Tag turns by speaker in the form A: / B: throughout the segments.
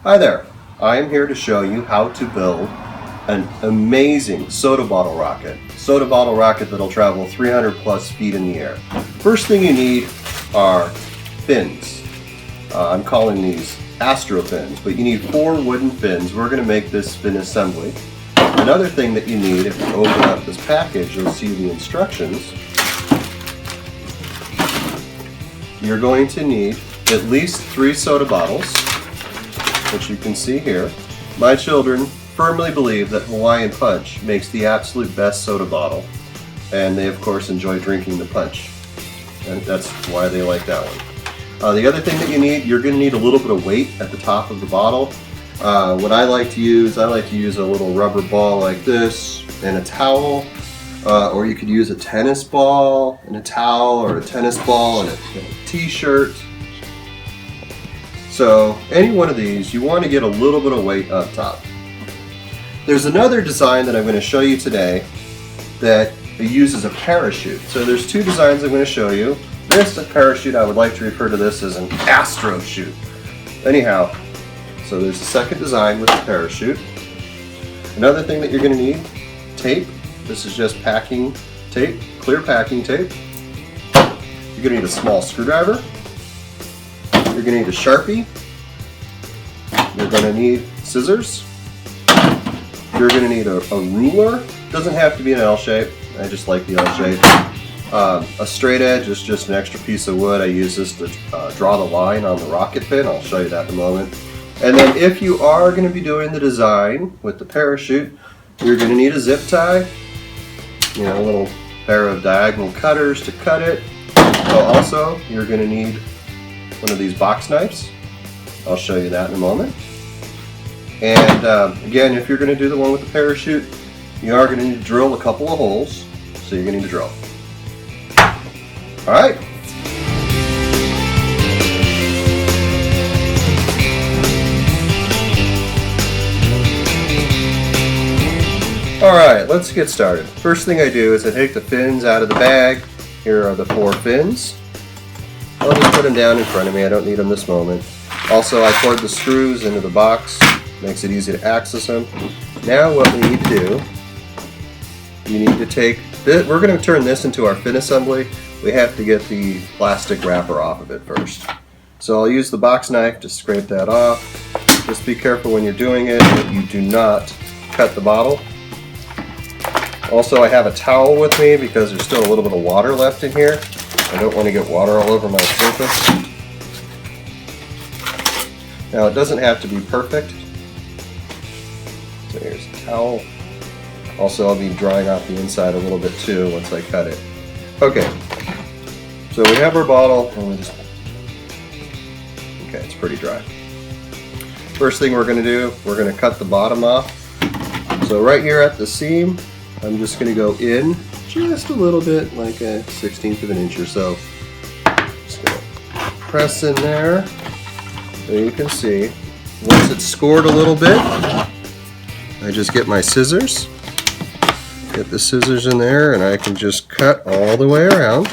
A: Hi there, I am here to show you how to build an amazing soda bottle rocket. Soda bottle rocket that'll travel 300 plus feet in the air. First thing you need are fins. I'm calling these Astro-Fins, but you need 4 wooden fins. We're going to make this fin assembly. Another thing that you need, if you open up this package, you'll see the instructions. You're going to need at least 3 soda bottles, which you can see here. My children firmly believe that Hawaiian Punch makes the absolute best soda bottle, and they of course enjoy drinking the punch, and that's why they like that one. The other thing that you need, you're going to need a little bit of weight at the top of the bottle. What I like to use a little rubber ball like this and a towel, or you could use a tennis ball and a towel, or a tennis ball and a t-shirt. So any one of these, you want to get a little bit of weight up top. There's another design that I'm going to show you today that uses a parachute. So there's 2 designs I'm going to show you. This is a parachute. I would like to refer to this as an Astro chute. Anyhow, so there's a second design with a parachute. Another thing that you're going to need, tape. This is just packing tape, clear packing tape. You're going to need a small screwdriver. You're going to need a Sharpie. You're going to need scissors. You're going to need a ruler. Doesn't have to be an L shape. I just like the L shape. A straight edge is just an extra piece of wood. I use this to draw the line on the rocket fin. I'll show you that in a moment. And then if you are going to be doing the design with the parachute, you're going to need a zip tie. You know, a little pair of diagonal cutters to cut it. So also, you're going to need one of these box knives. I'll show you that in a moment. And again, if you're going to do the one with the parachute, you are going to need to drill a couple of holes. So you're going to need to drill. Alright. Alright, let's get started. First thing I do is I take the fins out of the bag. Here are the 4 fins. I'll just put them down in front of me. I don't need them this moment. Also, I poured the screws into the box. Makes it easy to access them. Now what we need to do, you need to take this. We're going to turn this into our fin assembly. We have to get the plastic wrapper off of it first. So I'll use the box knife to scrape that off. Just be careful when you're doing it that you do not cut the bottle. Also, I have a towel with me because there's still a little bit of water left in here. I don't want to get water all over my surface. Now it doesn't have to be perfect. So here's the towel. Also, I'll be drying off the inside a little bit too once I cut it. Okay, so we have our bottle, and okay, it's pretty dry. First thing we're going to do, we're going to cut the bottom off. So right here at the seam, I'm just going to go in just a little bit, like a 1/16 of an inch or so. Just going to press in there. So you can see, once it's scored a little bit, I just get my scissors. Get the scissors in there, and I can just cut all the way around.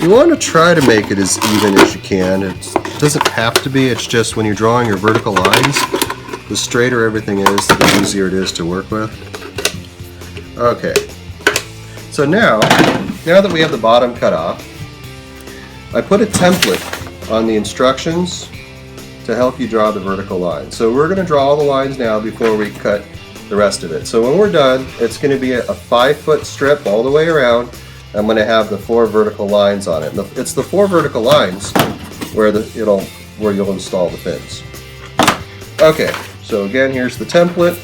A: You want to try to make it as even as you can. It doesn't have to be, it's just when you're drawing your vertical lines, the straighter everything is, the easier it is to work with. Okay, so now that we have the bottom cut off, I put a template on the instructions to help you draw the vertical line. So we're going to draw all the lines now before we cut the rest of it. So when we're done, it's going to be a 5-foot strip all the way around. I'm going to have the 4 vertical lines on it. It's the 4 vertical lines where you'll install the fins. Okay, so again, here's the template.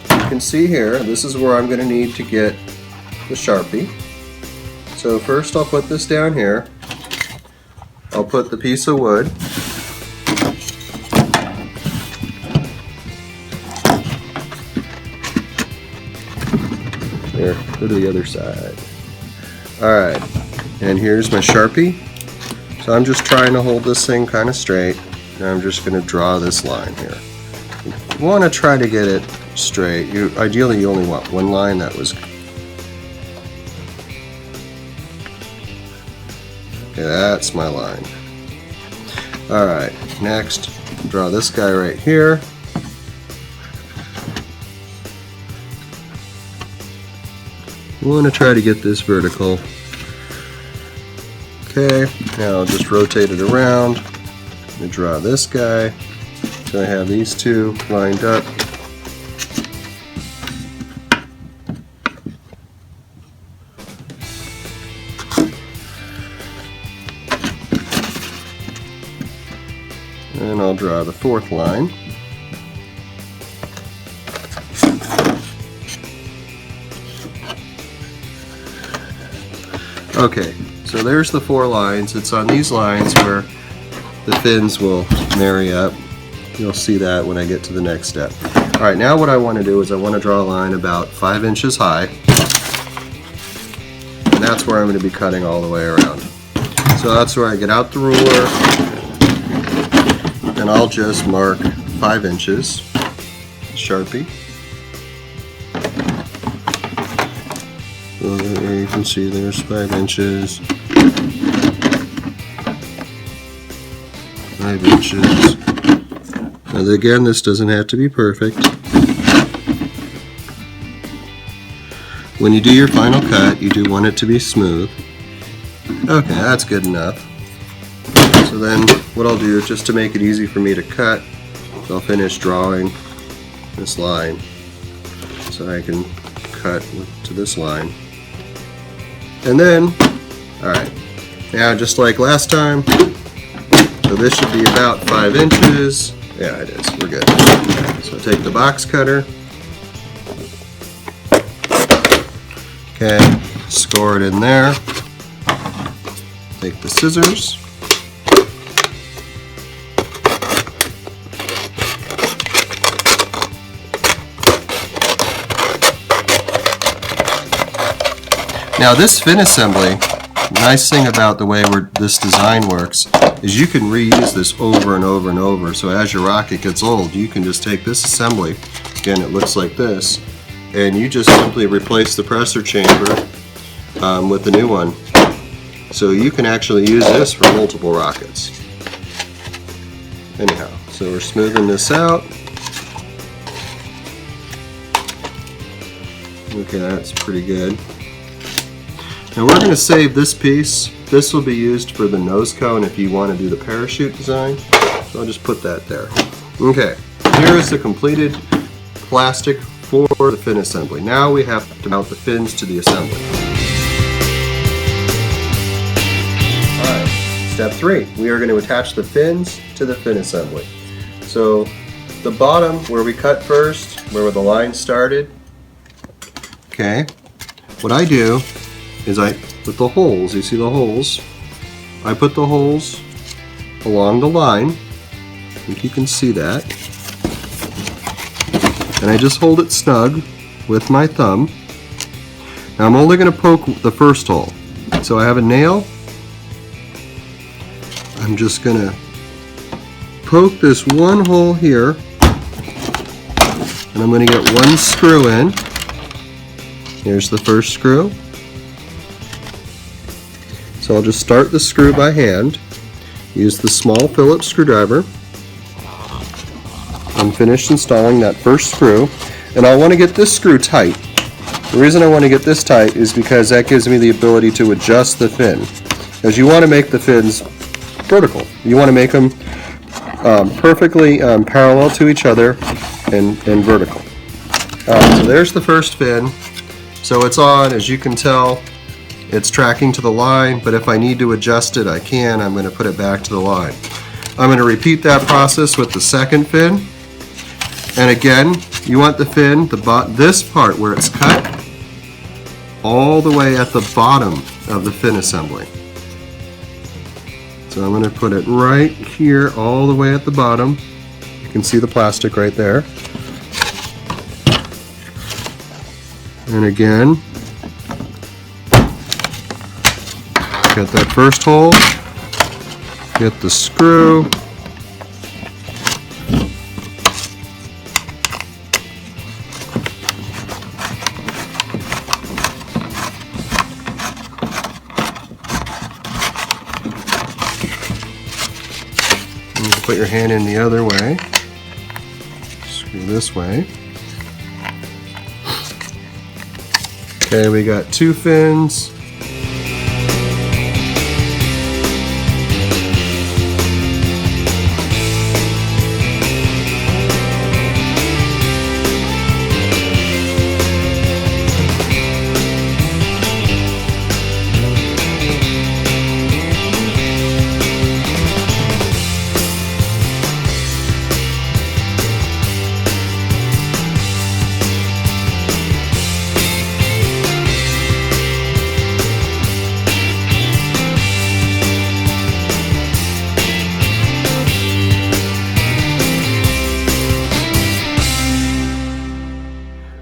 A: You can see here, this is where I'm going to need to get the Sharpie. So first I'll put this down here. I'll put the piece of wood. There, go to the other side. Alright, and here's my Sharpie. So I'm just trying to hold this thing kind of straight, and I'm just going to draw this line here. You want to try to get it straight. Ideally you only want one line that was Okay, that's my line. Alright, next, draw this guy right here. We want to try to get this vertical. Okay, now I'll just rotate it around and draw this guy. So I have these two lined up. And I'll draw the fourth line. Okay, so there's the 4 lines. It's on these lines where the fins will marry up. You'll see that when I get to the next step. Alright, now what I want to do is I want to draw a line about 5 inches high. And that's where I'm going to be cutting all the way around. So that's where I get out the ruler and I'll just mark 5 inches, Sharpie. So there you can see there's 5 inches, 5 inches. And again, this doesn't have to be perfect. When you do your final cut, you do want it to be smooth. Okay, that's good enough. So then what I'll do, just to make it easy for me to cut, I'll finish drawing this line so I can cut to this line. And then, alright, now just like last time, so this should be about 5 inches. Yeah, it is. We're good. So take the box cutter. Okay, score it in there. Take the scissors. Now this fin assembly, the nice thing about the way this design works is you can reuse this over and over and over. So as your rocket gets old, you can just take this assembly, again it looks like this, and you just simply replace the pressure chamber with the new one. So you can actually use this for multiple rockets. Anyhow, so we're smoothing this out. Okay, that's pretty good. Now we're going to save this piece. This will be used for the nose cone if you want to do the parachute design. So I'll just put that there. Okay, here is the completed plastic for the fin assembly. Now we have to mount the fins to the assembly. Alright, step 3. We are going to attach the fins to the fin assembly. So the bottom where we cut first, where the line started, okay, what I do is with the holes, you see the holes, I put the holes along the line, I think you can see that, and I just hold it snug with my thumb. Now I'm only going to poke the first hole, so I have a nail, I'm just going to poke this one hole here, and I'm going to get one screw in. Here's the first screw. So I'll just start the screw by hand, use the small Phillips screwdriver. I'm finished installing that first screw, and I want to get this screw tight. The reason I want to get this tight is because that gives me the ability to adjust the fin. Because you want to make the fins vertical. You want to make them perfectly parallel to each other and vertical. So there's the first fin. So it's on, as you can tell. It's tracking to the line, but if I need to adjust it, I can. I'm going to put it back to the line. I'm going to repeat that process with the second fin. And again, you want the fin, this part where it's cut, all the way at the bottom of the fin assembly. So I'm going to put it right here, all the way at the bottom. You can see the plastic right there. And again, get that first hole, get the screw, put your hand in the other way. Screw this way. Okay, we got 2 fins.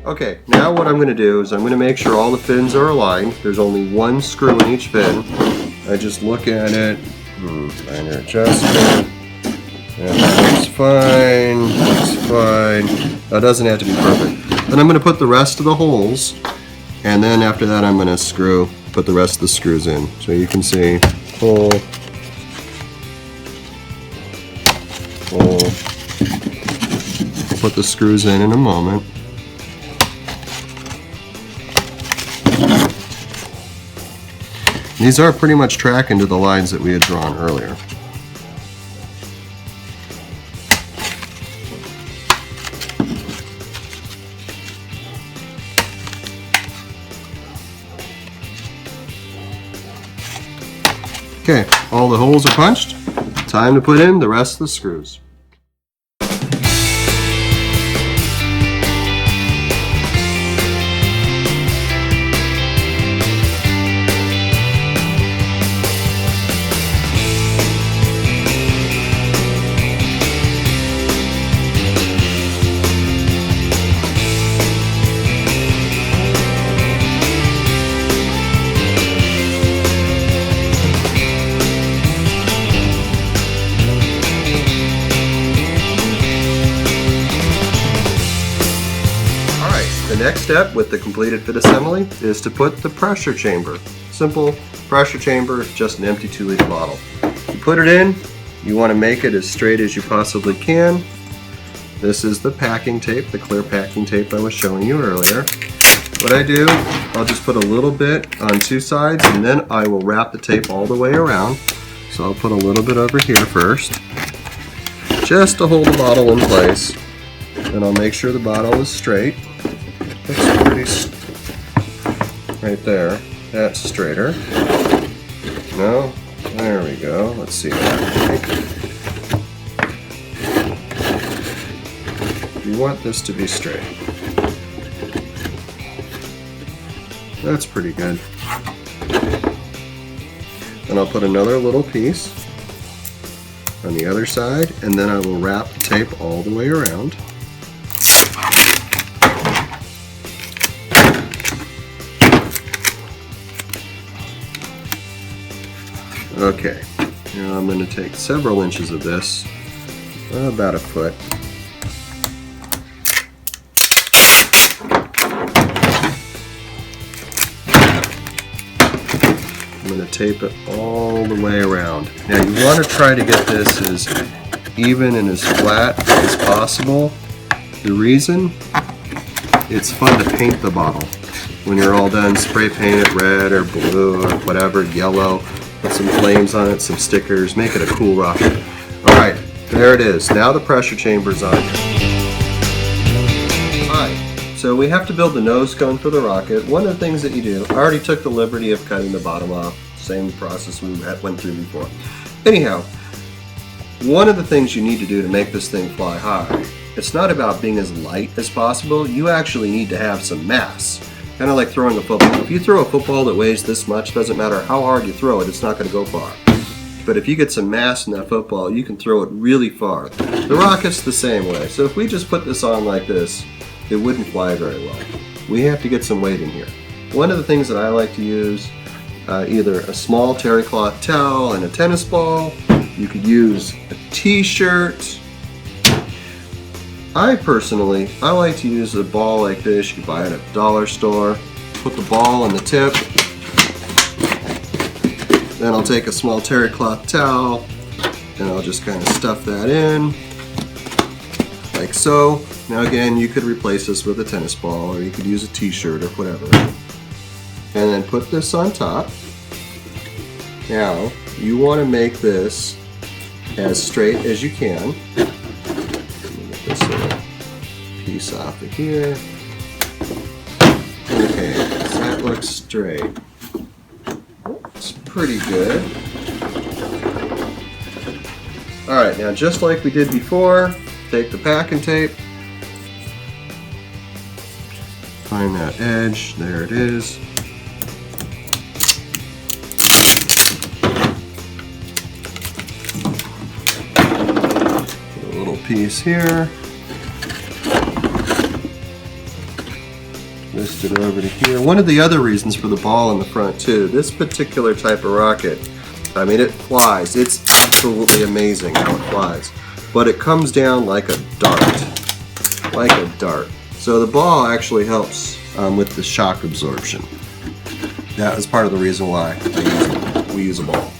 A: Okay, now what I'm going to do is I'm going to make sure all the fins are aligned. There's only 1 screw in each fin. I just look at it, minor adjustment, that's fine, that's fine. That doesn't have to be perfect. Then I'm going to put the rest of the holes, and then after that I'm going to put the rest of the screws in. So you can see, hole, hole. I'll put the screws in a moment. These are pretty much tracking to the lines that we had drawn earlier. Okay, all the holes are punched. Time to put in the rest of the screws. The next step with the completed fit assembly is to put the pressure chamber. Simple pressure chamber, just an empty 2-liter bottle. You put it in, you want to make it as straight as you possibly can. This is the packing tape, the clear packing tape I was showing you earlier. What I do, I'll just put a little bit on 2 sides and then I will wrap the tape all the way around. So I'll put a little bit over here first, just to hold the bottle in place. Then I'll make sure the bottle is straight. That's pretty right there. That's straighter. No, there we go. Let's see that. You want this to be straight. That's pretty good. Then I'll put another little piece on the other side, and then I will wrap the tape all the way around. Okay, now I'm going to take several inches of this, about 1 foot. I'm going to tape it all the way around. Now you want to try to get this as even and as flat as possible. The reason, it's fun to paint the bottle. When you're all done, spray paint it red or blue or whatever, yellow. Put some flames on it, some stickers, make it a cool rocket. Alright, there it is. Now the pressure chamber's on. Alright, so we have to build the nose cone for the rocket. One of the things that you do, I already took the liberty of cutting the bottom off. Same process we went through before. Anyhow, one of the things you need to do to make this thing fly high, it's not about being as light as possible. You actually need to have some mass. Kind of like throwing a football. If you throw a football that weighs this much, doesn't matter how hard you throw it, it's not going to go far. But if you get some mass in that football, you can throw it really far. The rocket's the same way. So if we just put this on like this, it wouldn't fly very well. We have to get some weight in here. One of the things that I like to use, either a small terry cloth towel and a tennis ball. You could use a t-shirt. I like to use a ball like this. You can buy it at the dollar store. Put the ball on the tip. Then I'll take a small terry cloth towel and I'll just kind of stuff that in like so. Now again, you could replace this with a tennis ball, or you could use a t-shirt or whatever. And then put this on top. Now, you want to make this as straight as you can. Let me get this little piece off of here. Okay, so that looks straight. It's pretty good. Alright, now just like we did before, take the packing tape, find that edge, there it is. Put a little piece here. Twist it over to here. One of the other reasons for the ball in the front too, this particular type of rocket, I mean, it flies. It's absolutely amazing how it flies. But it comes down like a dart. Like a dart. So the ball actually helps with the shock absorption. That was part of the reason why we use a ball.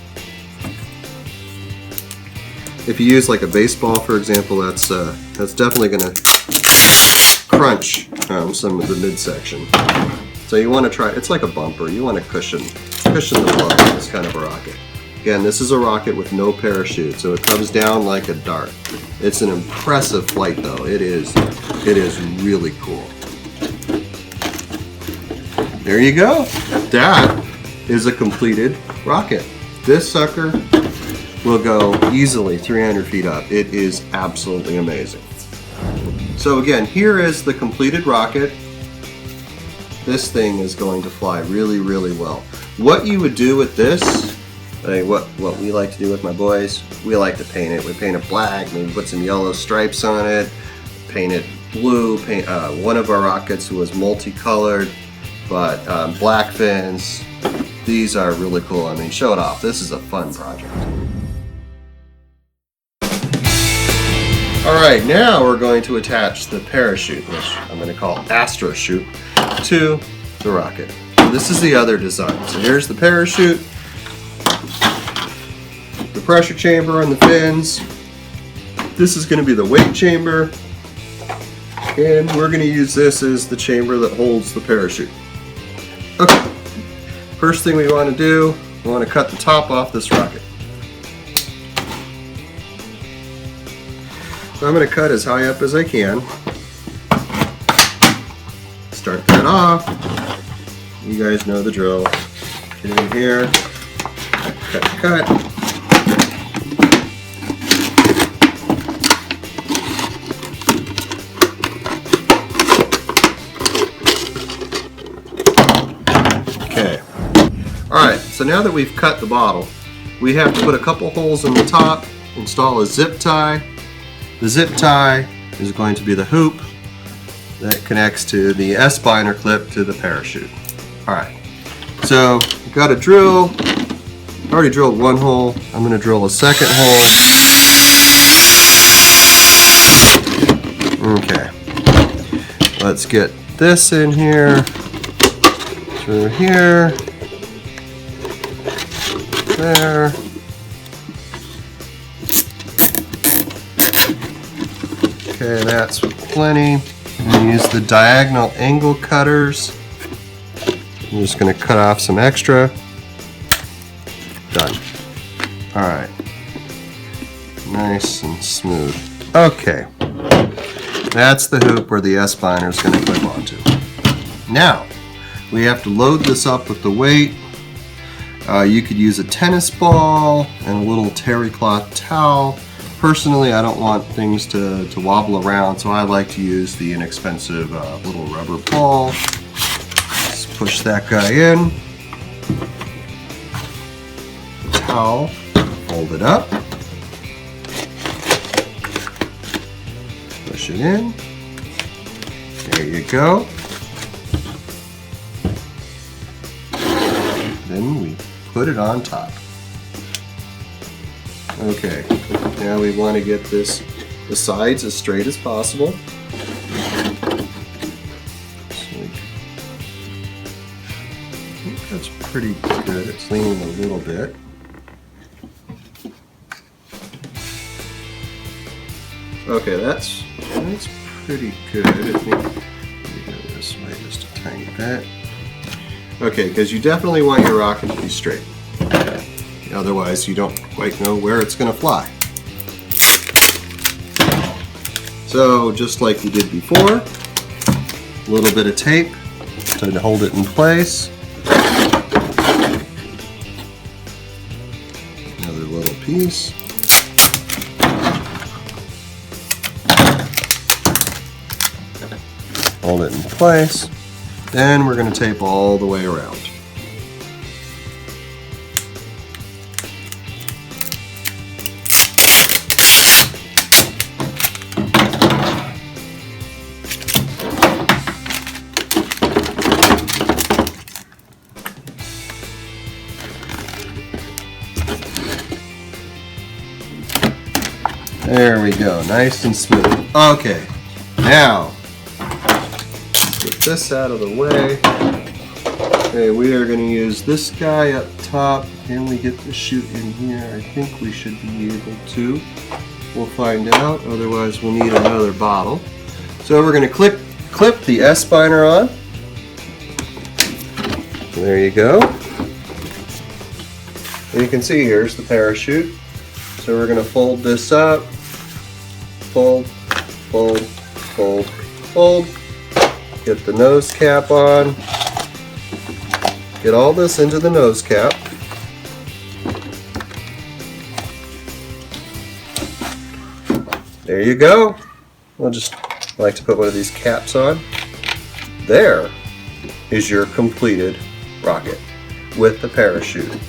A: If you use like a baseball, for example, that's definitely going to crunch some of the midsection. So you want to try, it's like a bumper. You want to cushion the blow in this kind of a rocket. Again, this is a rocket with no parachute, so it comes down like a dart. It's an impressive flight though. It is really cool. There you go. That is a completed rocket. This sucker will go easily 300 feet up. It is absolutely amazing. So again, here is the completed rocket. This thing is going to fly really, really well. What you would do with this, what we like to do with my boys, we like to paint it. We paint it black, maybe put some yellow stripes on it, paint it blue. One of our rockets was multicolored, but black fins. These are really cool. I mean, show it off. This is a fun project. Alright, now we're going to attach the parachute, which I'm going to call Astro-Chute, to the rocket. So this is the other design. So here's the parachute, the pressure chamber on the fins. This is going to be the weight chamber, and we're going to use this as the chamber that holds the parachute. Okay, first thing we want to do, we want to cut the top off this rocket. So I'm going to cut as high up as I can. Start that off. You guys know the drill. Get in here, cut. Okay. Alright, so now that we've cut the bottle, we have to put a couple holes in the top, install a zip tie. The zip tie is going to be the hoop that connects to the S-binder clip to the parachute. Alright, so we've got a drill. I already drilled one hole. I'm going to drill a second hole. Okay, let's get this in here, through here, there. Okay, that's plenty. I'm going to use the diagonal angle cutters. I'm just going to cut off some extra. Done. Alright. Nice and smooth. Okay. That's the hoop where the S-binder is going to clip onto. Now, we have to load this up with the weight. You could use a tennis ball and a little terry cloth towel. Personally, I don't want things to wobble around, so I like to use the inexpensive little rubber ball. Let's push that guy in. Towel, fold it up. Push it in. There you go. Then we put it on top. Okay, now we want to get the sides as straight as possible. I think that's pretty good. It's leaning a little bit. Okay, that's pretty good. I think let me go this way just a tiny bit. Okay, because you definitely want your rocket to be straight. Otherwise, you don't quite know where it's going to fly. So, just like you did before, a little bit of tape to hold it in place. Another little piece. Hold it in place. Then we're going to tape all the way around. There we go, nice and smooth. Okay, now get this out of the way. Okay, we are going to use this guy up top. Can we get the chute in here? I think we should be able to. We'll find out, otherwise we'll need another bottle. So we're going to clip the S-spiner on. There you go. And you can see here's the parachute. So we're going to fold this up. Fold, fold, fold, fold. Get the nose cap on. Get all this into the nose cap. There you go. We'll just like to put one of these caps on. There is your completed rocket with the parachute.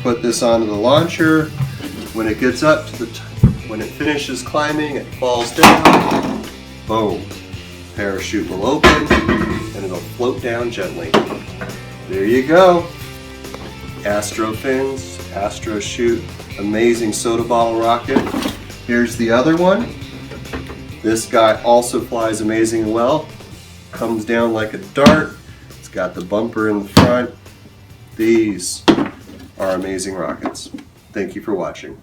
A: Put this onto the launcher. When it gets up to the when it finishes climbing, it falls down. Boom. Parachute will open and it'll float down gently. There you go. Astro-Fins, Astro-Chute, amazing soda bottle rocket. Here's the other one. This guy also flies amazingly well. Comes down like a dart. It's got the bumper in the front. These are amazing rockets. Thank you for watching.